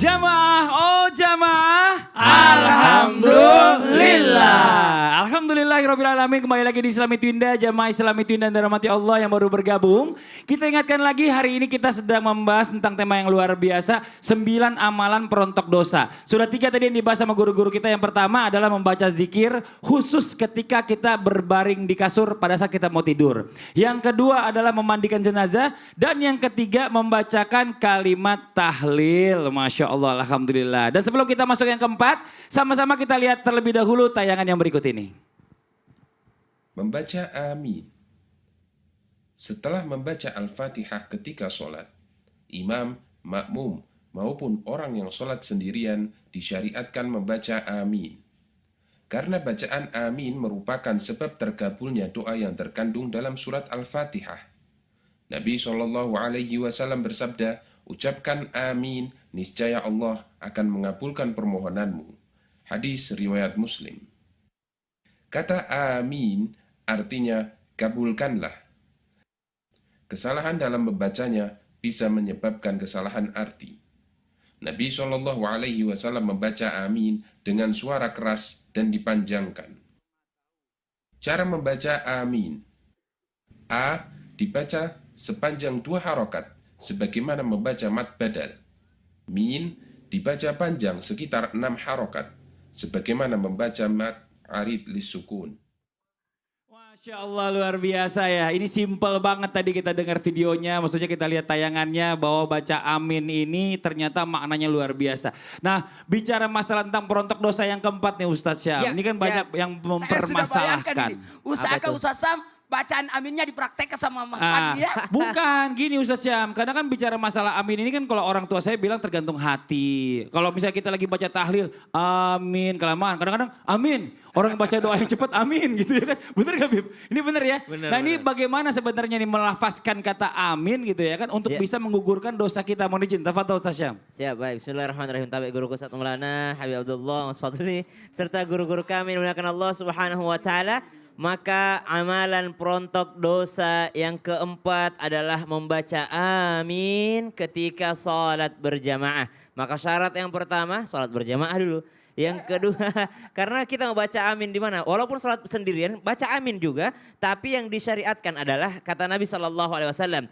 Jamaah, oh jamaah. Alhamdulillah. Alhamdulillahirrabbilalamin. Kembali lagi di Islami Twinda, jamaah Islami Twinda dan rahmati Allah yang baru bergabung. Kita ingatkan lagi hari ini kita sedang membahas tentang tema yang luar biasa. 9 amalan perontok dosa. Sudah 3 tadi yang dibahas sama guru-guru kita. Yang pertama adalah membaca zikir khusus ketika kita berbaring di kasur pada saat kita mau tidur. Yang kedua adalah memandikan jenazah. Dan yang ketiga membacakan kalimat tahlil. Masya Allah, Alhamdulillah. Dan sebelum kita masuk yang keempat, sama-sama kita lihat terlebih dahulu tayangan yang berikut ini. Membaca amin. Setelah membaca Al-Fatihah ketika sholat, imam, makmum, maupun orang yang sholat sendirian disyariatkan membaca amin. Karena bacaan amin merupakan sebab terkabulnya doa yang terkandung dalam surat Al-Fatihah. Nabi SAW bersabda, ucapkan amin, niscaya Allah akan mengabulkan permohonanmu. Hadis riwayat Muslim. Kata amin artinya kabulkanlah. Kesalahan dalam membacanya bisa menyebabkan kesalahan arti. Nabi SAW membaca amin dengan suara keras dan dipanjangkan. Cara membaca amin. A. Dibaca sepanjang 2 harokat, sebagaimana membaca mad badal. Min dibaca panjang sekitar 6 harokat, sebagaimana membaca mad arid lisukun. Masya Allah, luar biasa ya. Ini simple banget tadi kita dengar videonya. Maksudnya kita lihat tayangannya bahwa baca amin ini ternyata maknanya luar biasa. Nah, bicara masalah tentang perontok dosa yang keempat nih Ustadz Syam. Ya, ini kan banyak yang mempermasalahkan. Usahakan Ustadz Sam bacaan aminnya dipraktekkan sama Mas Pandi ya. Bukan gini Ustadz Syam, karena kan bicara masalah amin ini kan kalau orang tua saya bilang tergantung hati. Kalau misalnya kita lagi baca tahlil, amin kelamaan. Kadang-kadang amin, orang baca doa yang cepat amin gitu ya kan. Bener gak Bib? Ini bener ya? Bener, nah ini bener. bagaimana sebenarnya nih melafazkan kata amin gitu ya kan. Untuk Ya. bisa menggugurkan dosa kita. Mohon izin, tafadhol Ustadz Syam. Siap, baik. Bismillahirrahmanirrahim. Tabi guruku Ustaz Maulana, Habib Abdullah, Mas Fadli, serta guru-guru kami dimuliakan Allah Subhanahu wa taala. Maka amalan perontok dosa yang keempat adalah membaca amin ketika sholat berjamaah. Maka syarat yang pertama sholat berjamaah dulu. Yang kedua, karena kita membaca amin di mana? Walaupun sholat sendirian, baca amin juga. Tapi yang disyariatkan adalah kata Nabi SAW,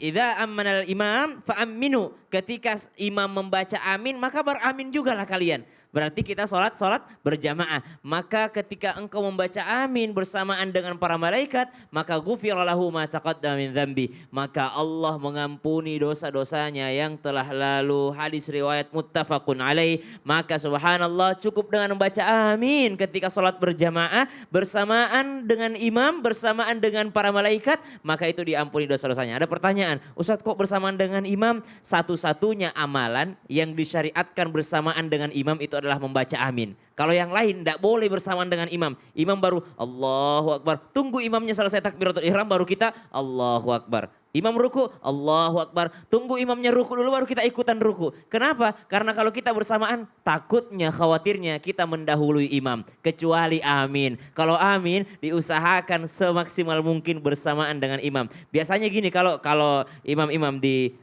"Idza ammanal imam fa'aminu." Ketika imam membaca amin, maka beramin juga lah kalian. Berarti kita sholat berjamaah. Maka ketika engkau membaca amin bersamaan dengan para malaikat, maka ghufira lahu ma taqaddama min dzambi. Maka Allah mengampuni dosa-dosanya yang telah lalu. Hadis riwayat muttafaqun alaih. Maka subhanallah cukup dengan membaca amin ketika sholat berjamaah bersamaan dengan imam, bersamaan dengan para malaikat, maka itu diampuni dosa-dosanya. Ada pertanyaan, Ustadz kok bersamaan dengan imam? Satu-satunya amalan yang disyariatkan bersamaan dengan imam itu adalah membaca amin. Kalau yang lain tidak boleh bersamaan dengan imam. Imam baru Allahu Akbar. Tunggu imamnya selesai takbiratul ihram baru kita Allahu Akbar. Imam ruku, Allahu Akbar. Tunggu imamnya ruku dulu baru kita ikutan ruku. Kenapa? Karena kalau kita bersamaan takutnya, khawatirnya kita mendahului imam. Kecuali amin. Kalau amin diusahakan semaksimal mungkin bersamaan dengan imam. Biasanya gini kalau imam-imam di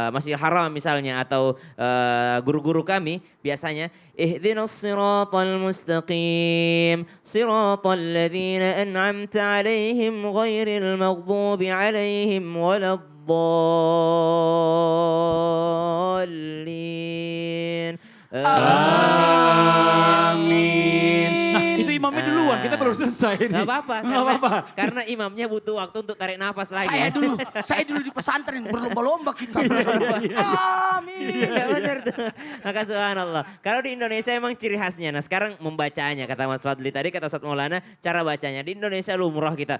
Masjidil Haram misalnya atau guru-guru kami biasanya ihdinas siratal mustaqim siratal ladzina an'amta alaihim ghairil maghdubi alaihim waladdallin. Amin. Nah itu imamnya duluan, kita baru selesai nih. Gak apa-apa, karena imamnya butuh waktu untuk tarik nafas lagi. Saya dulu di pesantren berlomba-lomba kita. Amin. Iya benar tuh. Maka subhanallah. Kalau di Indonesia emang ciri khasnya. Nah sekarang membacanya kata Mas Fadli tadi, kata Ustadz Maulana, cara bacanya. Di Indonesia lumrah kita.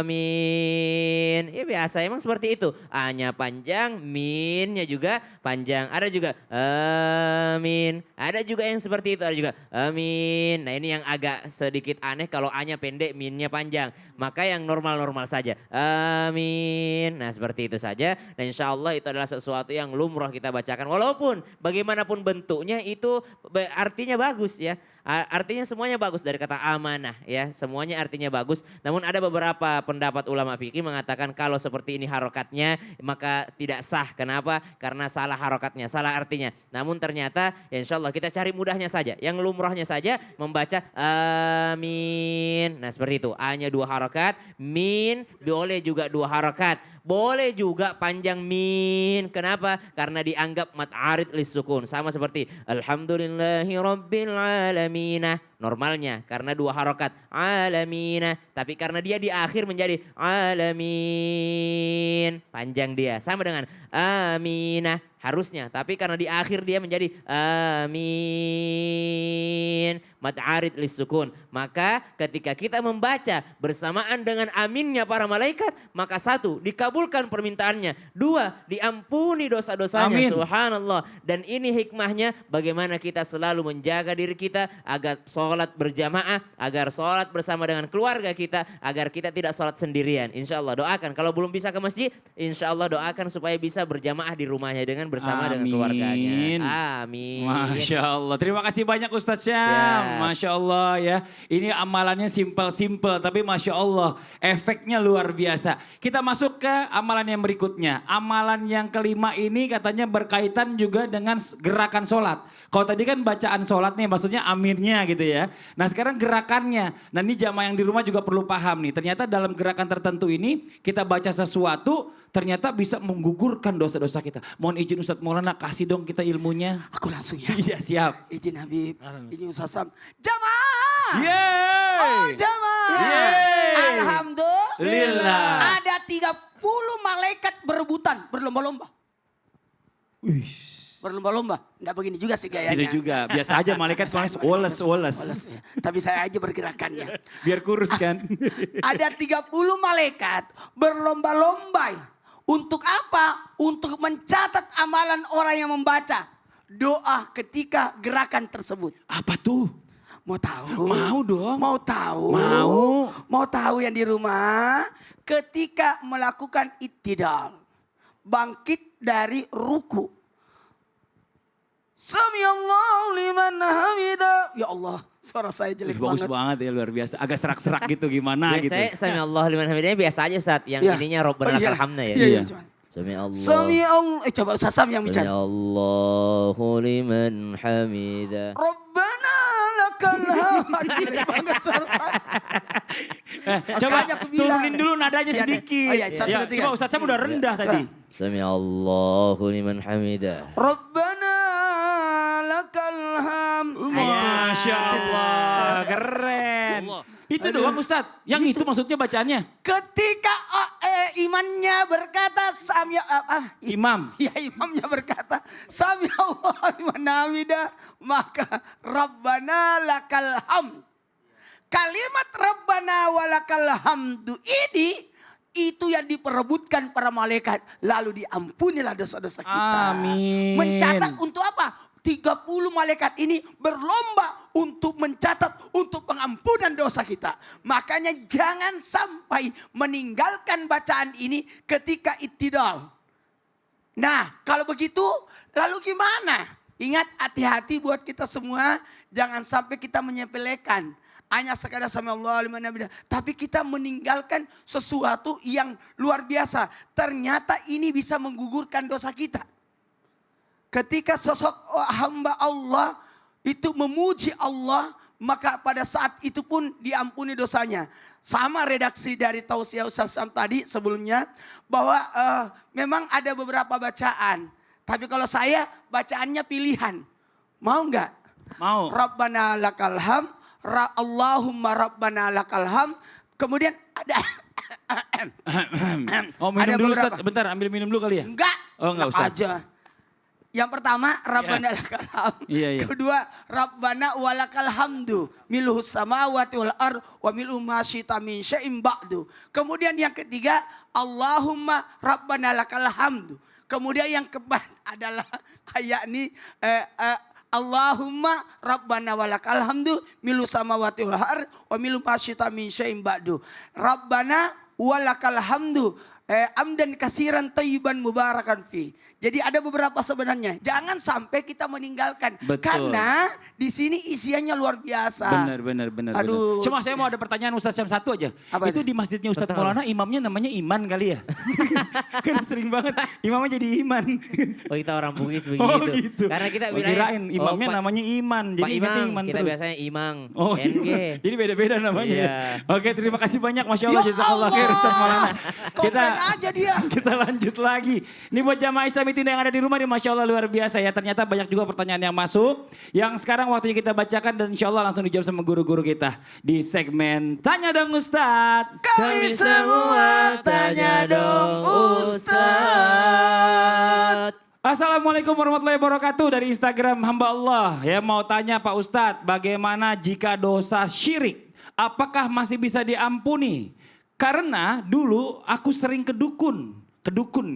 Amin. Ya biasa emang seperti itu. A-nya panjang, min-nya juga panjang. Ada juga amin. Ada juga yang seperti itu, ada juga amin. Nah ini yang agak sedikit aneh kalau A-nya pendek, min-nya panjang. Maka yang normal-normal saja. Amin. Nah seperti itu saja. Dan insya Allah itu adalah sesuatu yang lumrah kita bacakan. Walaupun bagaimanapun bentuknya itu artinya bagus ya. Artinya semuanya bagus dari kata amanah ya. Semuanya artinya bagus. Namun ada beberapa pendapat ulama fikih mengatakan kalau seperti ini harokatnya maka tidak sah. Kenapa? Karena salah harokatnya, salah artinya. Namun ternyata ya insya Allah kita cari mudahnya saja. Yang lumrahnya saja membaca amin. Nah seperti itu. A-nya 2 harokat, min boleh juga 2 harokat. Boleh juga panjang min. Kenapa? Karena dianggap mad arid lis-sukun. Sama seperti alhamdulillahi rabbil alamina. Normalnya karena 2 harokat. Alamina. Tapi karena dia di akhir menjadi alamin. Panjang dia. Sama dengan aminah. Harusnya. Tapi karena di akhir dia menjadi amin. Mad arid lis-sukun. Maka ketika kita membaca bersamaan dengan aminnya para malaikat. Maka 1, dikabulkan permintaannya. 2, diampuni dosa-dosanya. Amin. Subhanallah. Dan ini hikmahnya bagaimana kita selalu menjaga diri kita agar sholat berjamaah, agar sholat bersama dengan keluarga kita, agar kita tidak sholat sendirian. Insya Allah doakan. Kalau belum bisa ke masjid, insya Allah doakan supaya bisa berjamaah di rumahnya dengan bersama dengan keluarganya. Amin. Masya Allah. Terima kasih banyak Ustadz Syam. Siap. Masya Allah ya. Ini amalannya simpel-simpel tapi Masya Allah efeknya luar biasa. Kita masuk ke amalan yang berikutnya. Amalan yang kelima ini katanya berkaitan juga dengan gerakan sholat. Kalau tadi kan bacaan sholat nih maksudnya amirnya gitu ya. Nah sekarang gerakannya. Nah ini jamaah yang di rumah juga perlu paham nih. Ternyata dalam gerakan tertentu ini kita baca sesuatu ternyata bisa menggugurkan dosa-dosa kita. Mohon izin Ustadz Maulana kasih dong kita ilmunya. Aku langsung ya. Iya siap. Izin Habib, izin Ustaz Sam. Jamaah! Yeay. Oh jamaah! Yeay. Alhamdulillah. Ada 30 malaikat berebutan, berlomba-lomba. Berlomba-lomba. Enggak begini juga sih gayanya. Gitu juga. Biasa aja malaikat soalnya woles. Woles ya. Tapi saya aja bergerakannya. Biar kurus kan. Ada 30 malaikat berlomba-lomba. Untuk apa? Untuk mencatat amalan orang yang membaca doa ketika gerakan tersebut. Apa tuh? Mau tahu? Mau dong. Mau tahu? Mau. Mau tahu yang di rumah? Ketika melakukan ittidal. Bangkit dari ruku. Samiallahu liman hamidah. Ya Allah, suara saya jelek Bagus banget. banget ya luar biasa. Agak serak-serak gitu gimana gitu. Biasanya sami Allah liman hamidahnya biasa aja Ustaz. Yang Iya. ininya Rabbana Oh, iya. lakal hamda ya. Iya, iya. Sami Allah. Samiallahu. Coba Ustaz Sam yang Sami bicara. Allahu liman hamidah. Rabbana lakal hamd. Jelek banget suara saya. Coba Makanya aku bilang. turunin dulu nadanya Iya, sedikit. oh iya, 1, Ya, 2, 3. coba Ustadz Sam udah rendah tadi. Sami Allahu liman hamidah. Rabbana lakal hamd. Masya Allah, keren. Itu doang Ustadz, yang itu maksudnya bacaannya. Ketika imannya berkata Imam. Ya imamnya berkata Sami Allah liman hamidah, maka Rabbana lakal hamd. Kalimat Rabbana walakal hamdu ini itu yang diperebutkan para malaikat. Lalu diampunilah dosa-dosa kita. Amin. Mencatat untuk apa? 30 malaikat ini berlomba untuk mencatat untuk pengampunan dosa kita. Makanya jangan sampai meninggalkan bacaan ini ketika ittidal. Nah kalau begitu lalu gimana? Ingat hati-hati buat kita semua. Jangan sampai kita menyepelekan. Hanya sekadar sami Allah liman hamidah. Tapi kita meninggalkan sesuatu yang luar biasa. Ternyata ini bisa menggugurkan dosa kita. Ketika sosok hamba Allah itu memuji Allah, maka pada saat itu pun diampuni dosanya. Sama redaksi dari tausiah Ustaz Sam tadi sebelumnya, bahwa memang ada beberapa bacaan. Tapi kalau saya bacaannya pilihan. Mau enggak? Mau. Rabbana lakal hamd, Allahumma Rabbana lakal hamd. Kemudian ada Oh minum ada dulu beberapa. Ustadz, bentar ambil minum dulu kali ya. Enggak. Oh, enggak enak usah. aja. Yang pertama Rabbana lakal hamd. Iya, iya. Kedua Rabbana walakal hamdu milhus samawati wal ard wa milhu ma syi'ta min syai'in ba'du. Kemudian yang ketiga Allahumma Rabbana lakal hamdu. Kemudian yang keempat adalah yakni Allahumma Rabbana walakal hamdu milu samawati wal ard wa milu ma syi'ta min syai'in ba'du. Rabbana walakal hamdu amdan kasiran tayyiban mubarakan fi. Jadi ada beberapa sebenarnya. Jangan sampai kita meninggalkan. Betul. Karena di sini isiannya luar biasa. Benar. Aduh. Cuma saya mau ada pertanyaan Ustadz Syam satu aja. Apa Itu itu? di masjidnya Ustadz Betul. Maulana imamnya namanya Iman kali ya? Kan sering banget imamnya jadi Iman. Oh kita orang Bugis begitu. Oh gitu. Karena kita Oh, bilangnya, kirain imamnya Pak- namanya Iman. Pak Jadi ingatnya Imam, Iman kita terus. biasanya Imang, Oh, NG. Iman. Jadi beda-beda namanya ya. Iya. Oke, terima kasih banyak Masya Ya Allah. Jazakallah khair Ustadz Maulana. Komplain aja dia. Kita lanjut lagi. Ini buat jamaah Islam Tinda yang ada di rumah nih Masya Allah luar biasa ya. Ternyata banyak juga pertanyaan yang masuk. Yang sekarang waktunya kita bacakan dan insya Allah langsung dijawab sama guru-guru kita. Di segmen Tanya Dong Ustadz. Kami semua tanya dong Ustadz. Assalamualaikum warahmatullahi wabarakatuh dari Instagram hamba Allah. Ya mau tanya Pak Ustadz, bagaimana jika dosa syirik? Apakah masih bisa diampuni? Karena dulu aku sering kedukun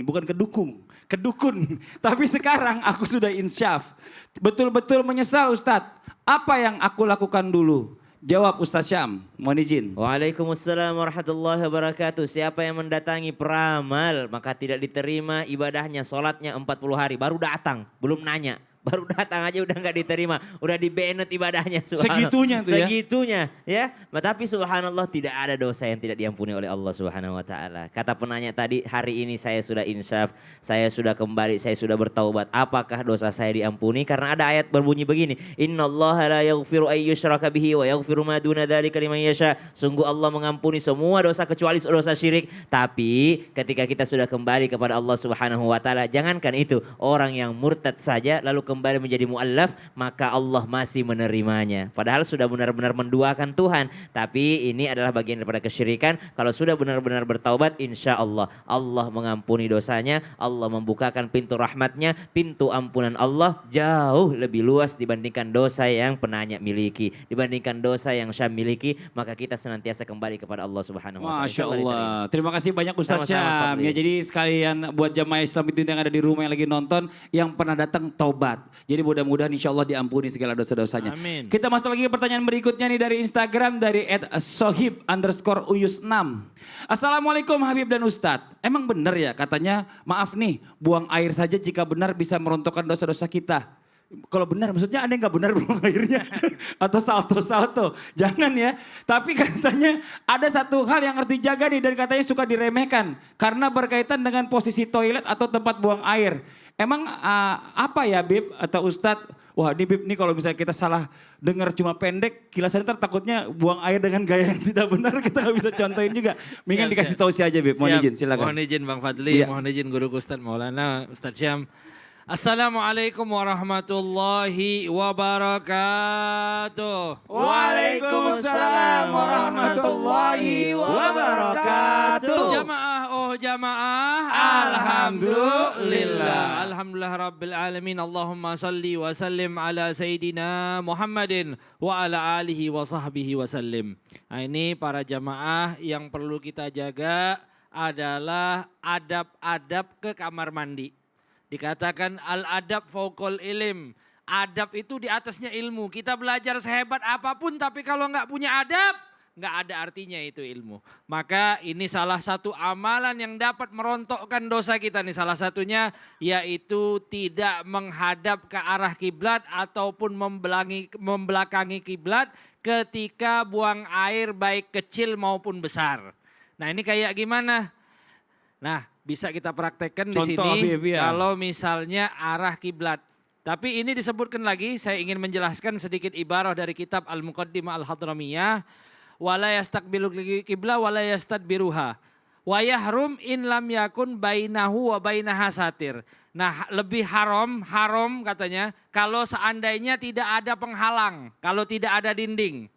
bukan kedukung. Kedukun, tapi sekarang aku sudah insyaf. Betul-betul menyesal Ustadz. Apa yang aku lakukan dulu? Jawab Ustadz Syam, mohon izin. Waalaikumsalam warahmatullahi wabarakatuh. Siapa yang mendatangi peramal maka tidak diterima ibadahnya, sholatnya 40 hari. Baru datang, belum nanya. Baru datang aja udah nggak diterima, udah di-banned ibadahnya. Segitunya tuh ya? Segitunya ya. Tapi subhanallah tidak ada dosa yang tidak diampuni oleh Allah Subhanahu Wa Taala. Kata penanya tadi, hari ini saya sudah insyaf, saya sudah kembali, saya sudah bertaubat. Apakah dosa saya diampuni? Karena ada ayat berbunyi begini, Innallaha la yaghfiru ay yushraka bihi wa yaghfiru ma duna dzalika liman yasha. Sungguh Allah mengampuni semua dosa kecuali dosa syirik. Tapi ketika kita sudah kembali kepada Allah Subhanahu Wa Taala, jangankan itu, orang yang murtad saja lalu kembali menjadi mu'allaf, maka Allah masih menerimanya. Padahal sudah benar-benar menduakan Tuhan. Tapi ini adalah bagian daripada kesyirikan. Kalau sudah benar-benar bertaubat, insya Allah, Allah mengampuni dosanya. Allah membukakan pintu rahmatnya. Pintu ampunan Allah jauh lebih luas dibandingkan dosa yang penanya miliki. Dibandingkan dosa yang Syam miliki. Maka kita senantiasa kembali kepada Allah Subhanahu Wa Taala. Masya Insya Allah diterima. Allah. Terima kasih banyak Ustadz Sama-sama, Mas Syam. Fadli. Ya, jadi sekalian buat jamaah Islam itu yang ada di rumah yang lagi nonton, yang pernah datang taubat. Jadi mudah-mudahan insya Allah diampuni segala dosa-dosanya. Amin. Kita masuk lagi ke pertanyaan berikutnya nih dari Instagram dari @sohib_uyus6. Assalamualaikum Habib dan Ustadz. Emang benar ya katanya, maaf nih, buang air saja jika benar bisa merontokkan dosa-dosa kita. Kalau benar maksudnya ada yang gak benar buang airnya. Atau salto-salto. Jangan ya. Tapi katanya ada satu hal yang harus dijaga nih dan katanya suka diremehkan. Karena berkaitan dengan posisi toilet atau tempat buang air. Emang apa ya Bib atau Ustadz? Wah ini Bib nih kalau misalnya kita salah dengar cuma pendek. Kilasan ntar takutnya buang air dengan gaya yang tidak benar. Kita gak bisa contohin juga. Mendingan Siap, dikasih siap. tahu aja Bib. Mohon Siap. izin silakan. Mohon izin Bang Fadli, Iya. mohon izin Guru Ustadz Maulana, Ustadz Syam. Assalamualaikum warahmatullahi wabarakatuh. Waalaikumsalam warahmatullahi wabarakatuh. Jamaah, oh jamaah. Alhamdulillah. Alhamdulillah Rabbil Alamin. Allahumma salli wa sallim ala Sayyidina Muhammadin wa ala alihi wa sahbihi wa sallim. Nah, ini para jamaah yang perlu kita jaga adalah adab-adab ke kamar mandi. Dikatakan al-adab fauqal ilim. Adab itu di atasnya ilmu. Kita belajar sehebat apapun tapi kalau nggak punya adab, nggak ada artinya itu ilmu. Maka ini salah satu amalan yang dapat merontokkan dosa kita nih. Salah satunya yaitu tidak menghadap ke arah kiblat ataupun membelakangi kiblat ketika buang air baik kecil maupun besar. Nah ini kayak gimana? Nah bisa kita praktekkan di Contoh, sini Habib, ya. kalau misalnya arah kiblat. Tapi ini disebutkan lagi, saya ingin menjelaskan sedikit ibarah dari kitab Al-Muqaddimah Al-Hadramiyah. Wala yastaqbilu qibla wala yastadbiruha. Wa yahrum in lam yakun bainahu wa bainaha satir. Nah, lebih haram katanya kalau seandainya tidak ada penghalang, kalau tidak ada dinding.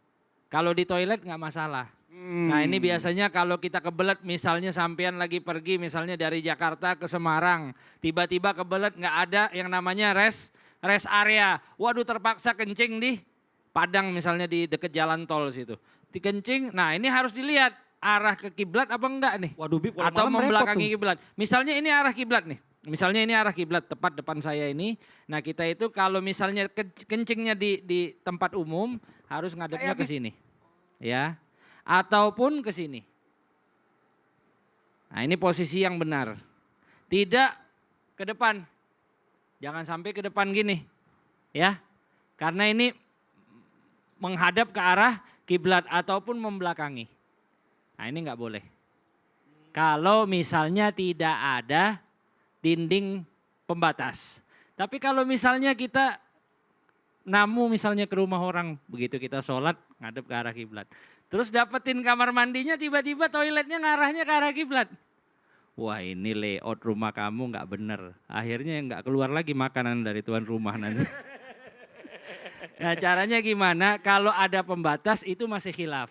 Kalau di toilet nggak masalah. Nah ini biasanya kalau kita kebelet misalnya sampean lagi pergi misalnya dari Jakarta ke Semarang. Tiba-tiba kebelet nggak ada yang namanya rest area. Waduh terpaksa kencing di Padang misalnya di dekat jalan tol situ. Dikencing, nah ini harus dilihat arah ke kiblat apa enggak nih. Waduh Bib, kalau Atau malam repot membelakangi tuh. kiblat. Misalnya ini arah kiblat nih. Misalnya ini arah kiblat tepat depan saya ini. Nah kita itu kalau misalnya kencingnya di tempat umum harus ngadepnya ke sini. Ya. Ataupun ke sini. Nah ini posisi yang benar. Tidak ke depan. Jangan sampai ke depan gini. Ya. Karena ini menghadap ke arah kiblat ataupun membelakangi. Nah, ini nggak boleh. Kalau misalnya tidak ada dinding pembatas. Tapi kalau misalnya kita namu misalnya ke rumah orang, begitu kita sholat ngadep ke arah kiblat. Terus dapetin kamar mandinya tiba-tiba toiletnya ngarahnya ke arah kiblat. Wah, ini layout rumah kamu nggak bener. Akhirnya nggak keluar lagi makanan dari tuan rumah nanti. Nah, caranya gimana? Kalau ada pembatas itu masih khilaf.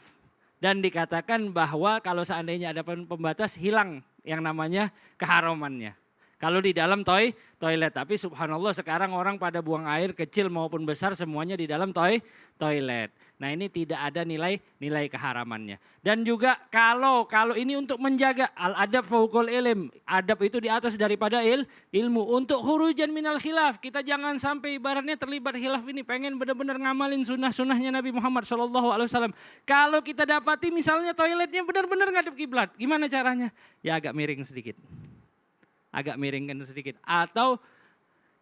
Dan dikatakan bahwa kalau seandainya ada pembatas hilang yang namanya keharamannya. Kalau di dalam toilet, tapi subhanallah sekarang orang pada buang air kecil maupun besar semuanya di dalam toilet. Nah, ini tidak ada nilai keharamannya. Dan juga kalau ini untuk menjaga al-adab fauqul ilm, adab itu di atas daripada ilmu. Untuk hurujan minal khilaf, kita jangan sampai ibaratnya terlibat khilaf ini, pengen benar-benar ngamalin sunnah-sunnahnya Nabi Muhammad SAW. Kalau kita dapati misalnya toiletnya benar-benar ngadep kiblat, gimana caranya? Ya agak miring sedikit. Agak miringkan sedikit. Atau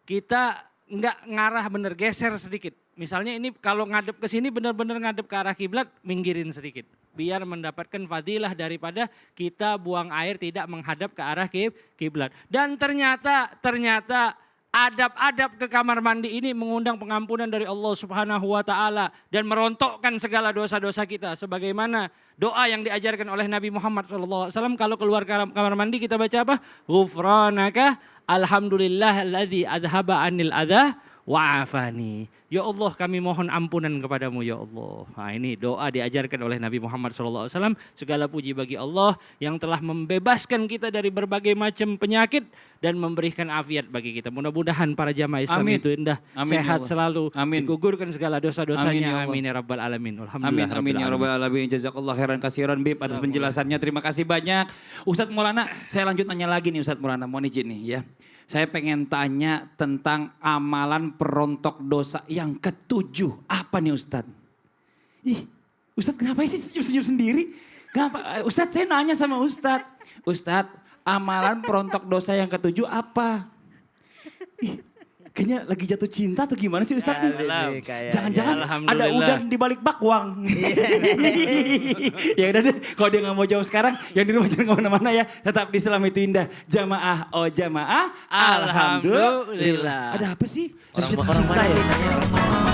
kita nggak ngarah bener, geser sedikit. Misalnya ini kalau ngadep ke sini benar-benar ngadep ke arah kiblat, minggirin sedikit. Biar mendapatkan fadilah daripada kita buang air tidak menghadap ke arah kiblat. Dan ternyata adab-adab ke kamar mandi ini mengundang pengampunan dari Allah Subhanahu wa taala dan merontokkan segala dosa-dosa kita sebagaimana doa yang diajarkan oleh Nabi Muhammad SAW. Kalau keluar kamar mandi kita baca apa? Ghufranaka alhamdulillahilladzi adhaba anil adha wa'afani. Ya Allah, kami mohon ampunan kepadamu ya Allah. Nah, ini doa diajarkan oleh Nabi Muhammad SAW. Segala puji bagi Allah yang telah membebaskan kita dari berbagai macam penyakit dan memberikan afiat bagi kita. Mudah-mudahan para jamaah Islam Amin. itu indah, Amin, ya sehat Allah. selalu, Amin. digugurkan segala dosa-dosanya. Amin, ya Allah. Amin ya rabbal alamin. Amin, Alhamdulillah amin ya rabbal alamin. Jazakallah khairan kasiran Bib atas penjelasannya. Terima kasih banyak. Ustadz Maulana, saya lanjut nanya lagi nih Ustadz Maulana. Mohon izin nih ya. Saya pengen tanya tentang amalan perontok dosa yang ketujuh. Apa nih Ustadz? Ih, Ustadz kenapa sih senyum-senyum sendiri? Kenapa? Ustadz, saya nanya sama Ustadz. Ustadz, amalan perontok dosa yang ketujuh apa? Ih, kayaknya lagi jatuh cinta atau gimana sih Ustadz nih? Jangan-jangan ada Alhamdulillah. udang di balik bakwang. Ya udah deh, kalau dia nggak mau jawab sekarang, yang di rumah jangan kemana-mana ya. Tetap di Islam itu indah. Jamaah, oh jamaah. Alhamdulillah. Alhamdulillah. Ada apa sih? Orang Jatuh mana cinta ya? ditanya?